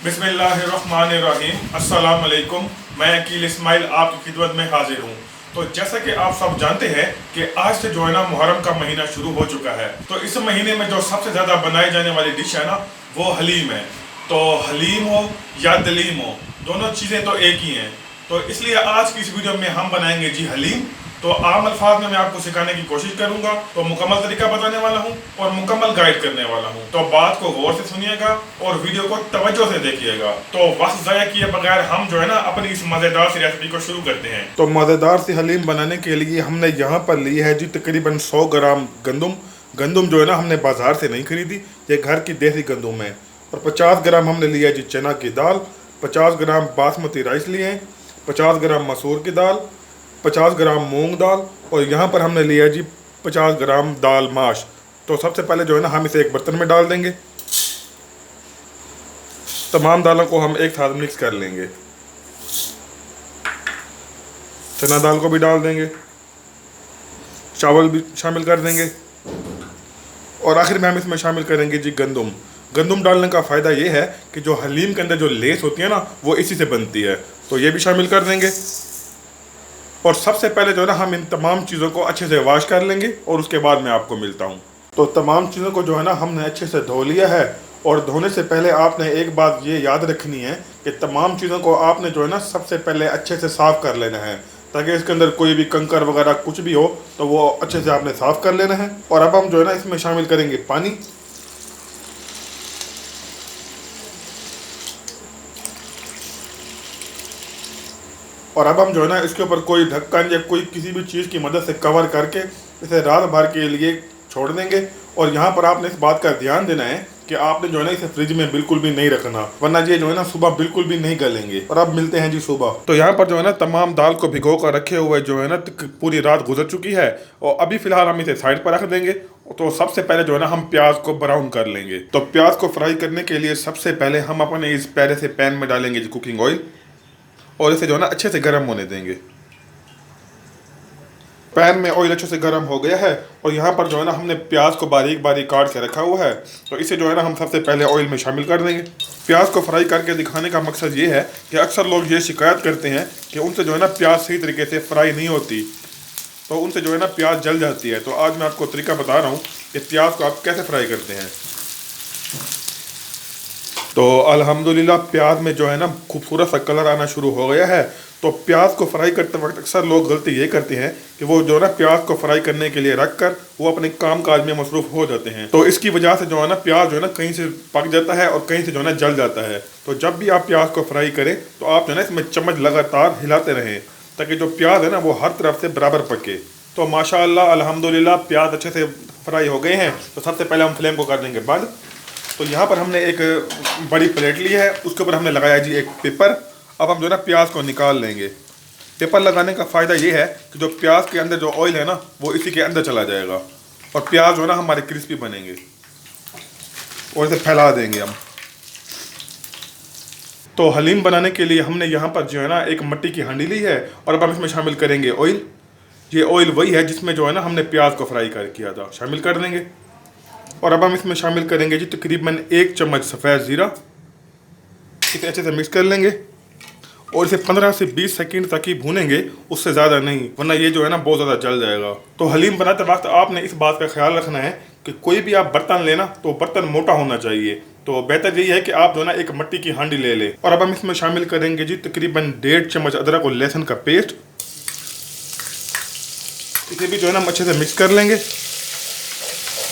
बिस्मिल्लाहिर्रहमानिर्रहीम अस्सलाम वालेकुम। मैं अकील इस्माइल आपकी खिदमत में हाजिर हूँ। तो जैसा कि आप सब जानते हैं कि आज से जो है ना मुहर्रम का महीना शुरू हो चुका है। तो इस महीने में जो सबसे ज़्यादा बनाई जाने वाली डिश है ना वो हलीम है। तो हलीम हो या दलीम हो, दोनों चीज़ें तो एक ही हैं। तो इसलिए आज की इस वीडियो में हम बनाएंगे जी हलीम। तो आम अल्फाज में मैं आपको सिखाने की कोशिश करूंगा, तो मुकम्मल तरीका बताने वाला हूं और मुकम्मल गाइड करने वाला हूं। तो बात को गौर से सुनिएगा और वीडियो को तवज्जो से देखिएगा। तो वक्त ज़ाया किए बगैर हम जो है ना अपनी इस मज़ेदार सी रेसिपी को शुरू करते हैं। तो मज़ेदार सी हलीम बनाने के लिए हमने यहाँ पर ली है जी तकरीबन 100 ग्राम गंदम जो है ना हमने बाज़ार से नहीं खरीदी, ये घर की देसी गंदम है। और 50 ग्राम हमने लिया जी चना की दाल, 50 ग्राम बासमती राइस लिए हैं, 50 ग्राम मसूर की दाल, 50 ग्राम मूंग दाल, और यहाँ पर हमने लिया जी 50 ग्राम दाल माश। तो सबसे पहले जो है ना हम इसे एक बर्तन में डाल देंगे। तमाम दालों को हम एक साथ मिक्स कर लेंगे। चना दाल को भी डाल देंगे, चावल भी शामिल कर देंगे, और आखिर में हम इसमें शामिल करेंगे जी गंदम डालने का फ़ायदा ये है कि जो हलीम के अंदर जो लेस होती है ना वो इसी से बनती है। तो ये भी शामिल कर देंगे। और सबसे पहले जो है ना हम इन तमाम चीज़ों को अच्छे से वॉश कर लेंगे और उसके बाद मैं आपको मिलता हूँ। तो तमाम चीज़ों को जो है ना हमने अच्छे से धो लिया है। और धोने से पहले आपने एक बात ये याद रखनी है कि तमाम चीज़ों को आपने जो है ना सबसे पहले अच्छे से साफ़ कर लेना है, ताकि इसके अंदर कोई भी कंकर वगैरह कुछ भी हो तो वो अच्छे से आपने साफ़ कर लेना है। और अब हम जो है ना इसमें शामिल करेंगे पानी। और अब हम जो है ना इसके ऊपर कोई ढक्कन या कोई किसी भी चीज़ की मदद से कवर करके इसे रात भर के लिए छोड़ देंगे। और यहाँ पर आपने इस बात का ध्यान देना है कि आपने जो है ना इसे फ्रिज में बिल्कुल भी नहीं रखना, वरना ये जो है ना सुबह बिल्कुल भी नहीं गलेंगे। और अब मिलते हैं जी सुबह। तो यहाँ पर जो है ना तमाम दाल को भिगो कर रखे हुए जो है ना पूरी रात गुजर चुकी है, और अभी फिलहाल हम इसे साइड पर रख देंगे। तो सबसे पहले जो है ना हम प्याज को ब्राउन कर लेंगे। तो प्याज को फ्राई करने के लिए सबसे पहले हम अपने इस प्यारे से पैन में डालेंगे जी कुकिंग ऑयल, और इसे जो है ना अच्छे से गर्म होने देंगे। पैन में ऑयल अच्छे से गर्म हो गया है, और यहाँ पर जो है ना हमने प्याज को बारीक बारीक काट के रखा हुआ है। तो इसे जो है ना हम सबसे पहले ऑयल में शामिल कर देंगे। प्याज को फ्राई करके दिखाने का मकसद ये है कि अक्सर लोग ये शिकायत करते हैं कि उनसे जो है ना प्याज सही तरीके से फ्राई नहीं होती, तो उनसे जो है ना प्याज जल जाती है। तो आज मैं आपको तरीका बता रहा हूँ कि प्याज को आप कैसे फ्राई करते हैं। तो अल्हम्दुलिल्लाह प्याज में जो है ना खूबसूरत सा कलर आना शुरू हो गया है। तो प्याज को फ्राई करते वक्त अक्सर लोग गलती ये करते हैं कि वो जो है ना प्याज को फ्राई करने के लिए रख कर वो अपने काम काज में मसरूफ़ हो जाते हैं। तो इसकी वजह से जो है ना प्याज जो है ना कहीं से पक जाता है और कहीं से जो है ना जल जाता है। तो जब भी आप प्याज को फ्राई करें तो आप जो है ना इसमें चम्मच लगातार हिलाते रहें, ताकि जो प्याज है ना वो हर तरफ से बराबर पके। तो माशाअल्लाह अल्हम्दुलिल्लाह प्याज अच्छे से फ्राई हो गए हैं। तो सबसे पहले हम फ्लेम को कर देंगे बंद। तो यहाँ पर हमने एक बड़ी प्लेट ली है, उसके ऊपर हमने लगाया जी एक पेपर। अब हम जो है ना प्याज को निकाल लेंगे। पेपर लगाने का फ़ायदा ये है कि जो प्याज के अंदर जो ऑयल है ना वो इसी के अंदर चला जाएगा, और प्याज जो है ना हमारे क्रिस्पी बनेंगे। और इसे फैला देंगे हम। तो हलीम बनाने के लिए हमने यहाँ पर जो है ना एक मिट्टी की हांडी ली है, और अब हम इसमें शामिल करेंगे ऑयल। ये ऑयल वही है जिसमें जो है ना हमने प्याज को फ्राई किया था, शामिल कर देंगे। और अब हम इसमें शामिल करेंगे जी तकरीबन 1 चम्मच सफ़ेद ज़ीरा। इसे अच्छे से मिक्स कर लेंगे और इसे 15 से 20 सेकंड तक ही भूनेंगे, उससे ज़्यादा नहीं, वरना ये जो है ना बहुत ज़्यादा जल जाएगा। तो हलीम बनाते वक्त आपने इस बात का ख्याल रखना है कि कोई भी आप बर्तन लेना तो बर्तन मोटा होना चाहिए। तो बेहतर यही है कि आप जो है ना एक मिट्टी की हांडी ले लें। और अब हम इसमें शामिल करेंगे जी तकरीबन 1.5 चम्मच अदरक और लहसुन का पेस्ट। इसे भी जो है ना हम अच्छे से मिक्स कर लेंगे,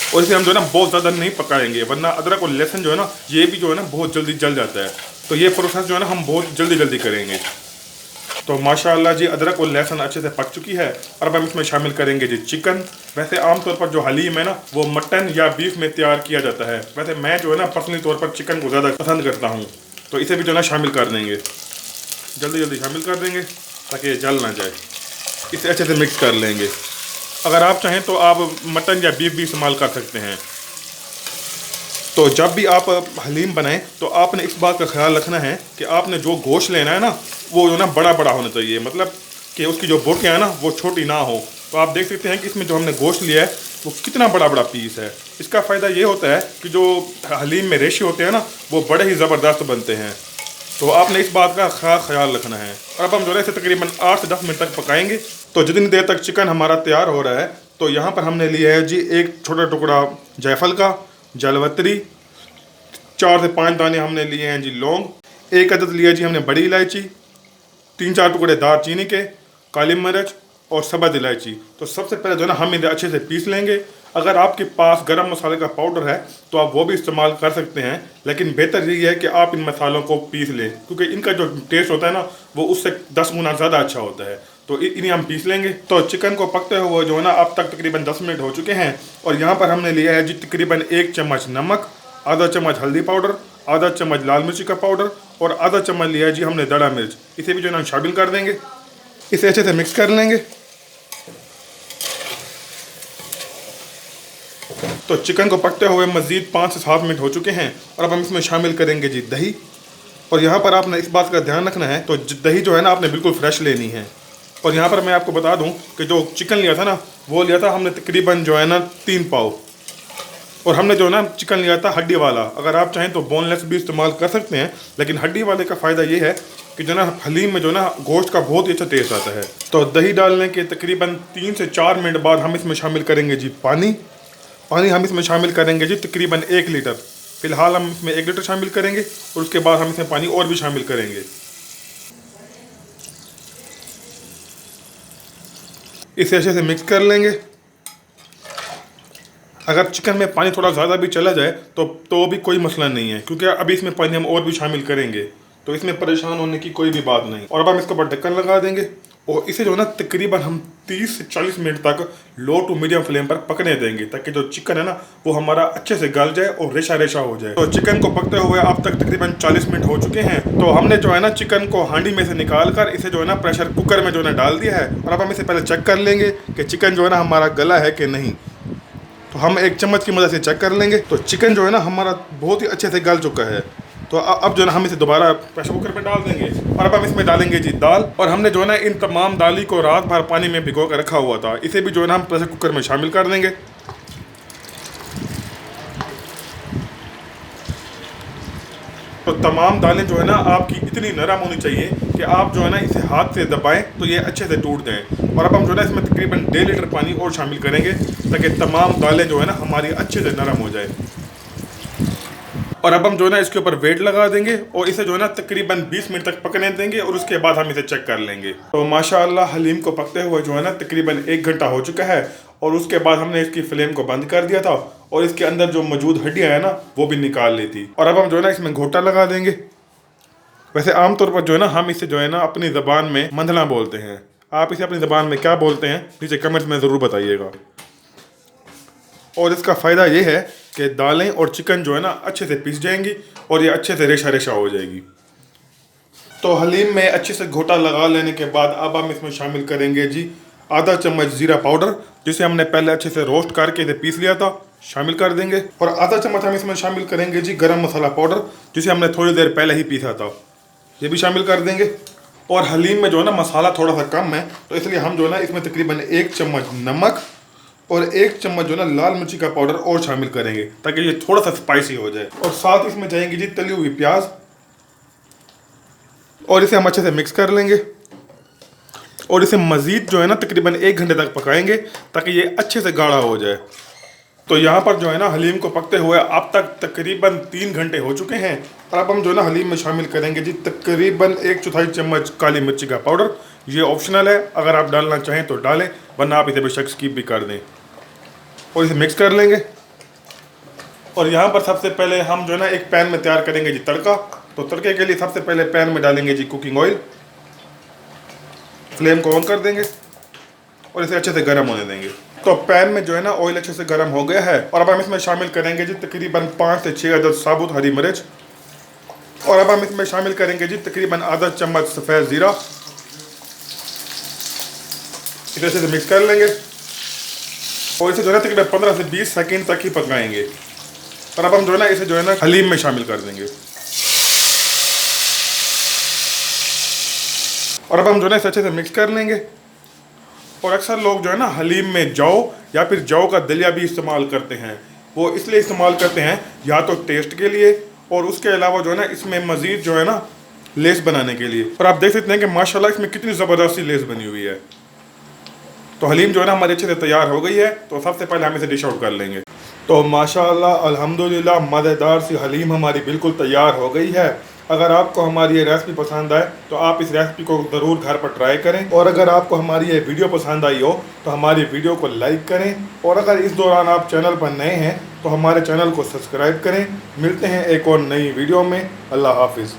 और इसे हम जो है ना बहुत ज़्यादा नहीं पकाएंगे, वरना अदरक और लहसुन जो है ना ये भी जो है ना बहुत जल्दी जल जाता है। तो ये प्रोसेस जो है ना हम बहुत जल्दी करेंगे। तो माशाअल्लाह जी अदरक और लहसुन अच्छे से पक चुकी है। और अब हम इसमें शामिल करेंगे जी चिकन। वैसे आमतौर पर जो हलीम है ना वो मटन या बीफ में तैयार किया जाता है, वैसे मैं जो है ना पर्सनली तौर पर चिकन को ज़्यादा पसंद करता हूँ। तो इसे भी जो है ना शामिल कर देंगे, जल्दी शामिल कर देंगे ताकि ये जल ना जाए। इसे अच्छे से मिक्स कर लेंगे। अगर आप चाहें तो आप मटन या बीफ भी इस्तेमाल कर सकते हैं। तो जब भी आप हलीम बनाएं तो आपने इस बात का ख्याल रखना है कि आपने जो गोश्त लेना है ना वो जो ना बड़ा होना चाहिए, मतलब कि उसकी जो बोटियाँ हैं ना वो छोटी ना हो। तो आप देख सकते हैं कि इसमें जो हमने गोश्त लिया है वो कितना बड़ा बड़ा पीस है। इसका फ़ायदा ये होता है कि जो हलीम में रेशे होते हैं ना, वो बड़े ही ज़बरदस्त बनते हैं। तो आपने इस बात का खास ख्याल रखना है। और अब हम जो है इसे तकरीबन 8 से 10 मिनट तक पकाएंगे। तो जितनी देर तक चिकन हमारा तैयार हो रहा है, तो यहाँ पर हमने लिया है जी एक छोटा टुकड़ा जायफल का, जलवत्री, 4 से 5 दाने हमने लिए हैं जी लौंग, 1 अदद लिया जी हमने बड़ी इलायची, 3-4 टुकड़े दालचीनी के, काली मिर्च और सब्ज़ इलायची। तो सबसे पहले जो है ना हम इन्हें अच्छे से पीस लेंगे। अगर आपके पास गरम मसाले का पाउडर है तो आप वो भी इस्तेमाल कर सकते हैं, लेकिन बेहतर यही है कि आप इन मसालों को पीस लें, क्योंकि इनका जो टेस्ट होता है ना वो उससे 10 गुना ज़्यादा अच्छा होता है। तो इन्हें हम पीस लेंगे। तो चिकन को पकते हुए जो है ना अब तक तकरीबन 10 मिनट हो चुके हैं। और यहाँ पर हमने लिया है जी तकरीबन 1 चम्मच नमक, आधा चम्मच हल्दी पाउडर, आधा चम्मच लाल मिर्ची का पाउडर और आधा चम्मच लिया है जी हमने दड़ा मिर्च। इसे भी जो है ना शामिल कर देंगे। इसे अच्छे से मिक्स कर लेंगे। तो चिकन को पकते हुए मज़ीद 5 से 7 मिनट हो चुके हैं। और अब हम इसमें शामिल करेंगे जी दही। और यहाँ पर आपने इस बात का ध्यान रखना है, तो दही जो है ना आपने बिल्कुल फ्रेश लेनी है। और यहाँ पर मैं आपको बता दूँ कि जो चिकन लिया था ना, वो लिया था हमने तकरीबन जो है ना 3 पाव। और हमने जो है ना चिकन लिया था हड्डी वाला। अगर आप चाहें तो बोनलेस भी इस्तेमाल कर सकते हैं, लेकिन हड्डी वाले का फ़ायदा ये है कि जो ना हलीम में जो ना गोश्त का बहुत ही अच्छा टेस्ट आता है। तो दही डालने के तकरीबन 3 से 4 मिनट बाद हम इसमें शामिल करेंगे जी पानी हम इसमें शामिल करेंगे जी तकरीबन 1 लीटर। फ़िलहाल हम इसमें 1 लीटर शामिल करेंगे और उसके बाद हम इसमें पानी और भी शामिल करेंगे। इसे अच्छे से मिक्स कर लेंगे। अगर चिकन में पानी थोड़ा ज़्यादा भी चला जाए तो भी कोई मसला नहीं है, क्योंकि अभी इसमें पानी हम और भी शामिल करेंगे, तो इसमें परेशान होने की कोई भी बात नहीं। और अब हम इसके ऊपर ढक्कन लगा देंगे और इसे जो है ना तकरीबन हम 30 से 40 मिनट तक लो टू मीडियम फ्लेम पर पकने देंगे, ताकि जो चिकन है ना वो हमारा अच्छे से गल जाए और रेशा रेशा हो जाए। तो चिकन को पकते हुए अब तक तकरीबन 40 मिनट हो चुके हैं। तो हमने जो है ना चिकन को हांडी में से निकाल कर इसे जो है ना प्रेशर कुकर में जो है ना डाल दिया है। और अब हम इसे पहले चेक कर लेंगे कि चिकन जो है ना हमारा गला है कि नहीं। तो हम एक चम्मच की मदद से चेक कर लेंगे। तो चिकन जो है ना हमारा बहुत ही अच्छे से गल चुका है। तो अब जो है ना हम इसे दोबारा प्रेशर कुकर में डाल देंगे। और अब हम इसमें डालेंगे जी दाल। और हमने जो है ना इन तमाम दाली को रात भर पानी में भिगो कर रखा हुआ था, इसे भी जो है ना हम प्रेशर कुकर में शामिल कर देंगे। तो तमाम दालें जो है ना आपकी इतनी नरम होनी चाहिए कि आप जो है ना इसे हाथ से दबाएं तो ये अच्छे से टूट जाएं। और अब हम जो है ना इसमें तकरीबन 1.5 लीटर पानी और शामिल करेंगे, ताकि तमाम दालें जो है ना हमारी अच्छे से नरम हो जाए। और अब हम जो है ना इसके ऊपर वेट लगा देंगे और इसे जो है ना तकरीबन 20 मिनट तक पकने देंगे और उसके बाद हम इसे चेक कर लेंगे। तो माशाअल्लाह हलीम को पकते हुए जो है ना तकरीबन 1 घंटा हो चुका है। और उसके बाद हमने इसकी फ्लेम को बंद कर दिया था और इसके अंदर जो मौजूद हड्डियाँ हैं ना वो भी निकाल ली थी। और अब हम जो है ना इसमें घोटा लगा देंगे। वैसे आमतौर पर जो है ना हम इसे जो है ना अपनी ज़बान में मंधना बोलते हैं। आप इसे अपनी ज़बान में क्या बोलते हैं नीचे कमेंट्स में ज़रूर बताइएगा। और इसका फ़ायदा ये है कि दालें और चिकन जो है ना अच्छे से पिस जाएंगी और ये अच्छे से रेशा रेशा हो जाएगी। तो हलीम में अच्छे से घोटा लगा लेने के बाद अब हम इसमें शामिल करेंगे जी आधा चम्मच ज़ीरा पाउडर, जिसे हमने पहले अच्छे से रोस्ट करके इसे पीस लिया था, शामिल कर देंगे। और आधा चम्मच हम इसमें शामिल करेंगे जी गरम मसाला पाउडर, जिसे हमने थोड़ी देर पहले ही पीसा था, ये भी शामिल कर देंगे। और हलीम में जो है ना मसाला थोड़ा सा कम है, तो इसलिए हम जो है ना इसमें तकरीबन 1 चम्मच नमक और 1 चम्मच जो है ना लाल मिर्ची का पाउडर और शामिल करेंगे, ताकि ये थोड़ा सा स्पाइसी हो जाए। और साथ इसमें जाएंगी जी तली हुई प्याज और इसे हम अच्छे से मिक्स कर लेंगे। और इसे मज़ीद जो है ना तकरीबन 1 घंटे तक पकाएंगे, ताकि ये अच्छे से गाढ़ा हो जाए। तो यहाँ पर जो है ना हलीम को पकते हुए अब तक तकरीबन 3 घंटे हो चुके हैं। और अब हम जो है ना हलीम में शामिल करेंगे जी तकरीबन 1/4 चम्मच काली मिर्ची का पाउडर। ये ऑप्शनल है, अगर आप डालना चाहें तो डालें, वरना आप इसे बेशक स्किप भी कर दें। और इसे मिक्स कर लेंगे। और यहाँ पर सबसे पहले हम जो है ना एक पैन में तैयार करेंगे जी तड़का। तो तड़के के लिए सबसे पहले पैन में डालेंगे जी कुकिंग ऑयल, फ्लेम को ऑन कर देंगे और इसे अच्छे से गर्म होने देंगे। तो पैन में जो है ना ऑयल अच्छे से गर्म हो गया है। और अब हम इसमें शामिल करेंगे जी तकरीबन 5 से 6 अदद साबुत हरी मिर्च। और अब हम इसमें शामिल करेंगे जी तकरीबन आधा चम्मच सफ़ेद ज़ीरा। इसे अच्छे से मिक्स कर लेंगे और इसे जो है ना तकरीबन 15 से 20 सेकंड तक ही पकाएंगे। और अब हम जो है ना इसे जो है ना हलीम में शामिल कर देंगे। और अब हम जो है ना इसे अच्छे से मिक्स कर लेंगे। और अक्सर लोग जो है ना हलीम में जौ या फिर जौ का दलिया भी इस्तेमाल करते हैं। वो इसलिए इस्तेमाल करते हैं या तो टेस्ट के लिए और उसके अलावा जो है ना इसमें मज़ीद जो है ना लेस बनाने के लिए। और आप देख सकते हैं कि माशाल्लाह इसमें कितनी ज़बरदस्त सी लेस बनी हुई है। तो हलीम जो है ना हमारी अच्छे से तैयार हो गई है। तो सबसे पहले हम इसे डिश आउट कर लेंगे। तो माशाल्लाह अल्हम्दुलिल्लाह मज़ेदार सी हलीम हमारी बिल्कुल तैयार हो गई है। अगर आपको हमारी ये रेसिपी पसंद आए तो आप इस रेसिपी को ज़रूर घर पर ट्राई करें। और अगर आपको हमारी ये वीडियो पसंद आई हो तो हमारी वीडियो को लाइक करें। और अगर इस दौरान आप चैनल पर नए हैं तो हमारे चैनल को सब्सक्राइब करें। मिलते हैं एक और नई वीडियो में। अल्लाह हाफिज़।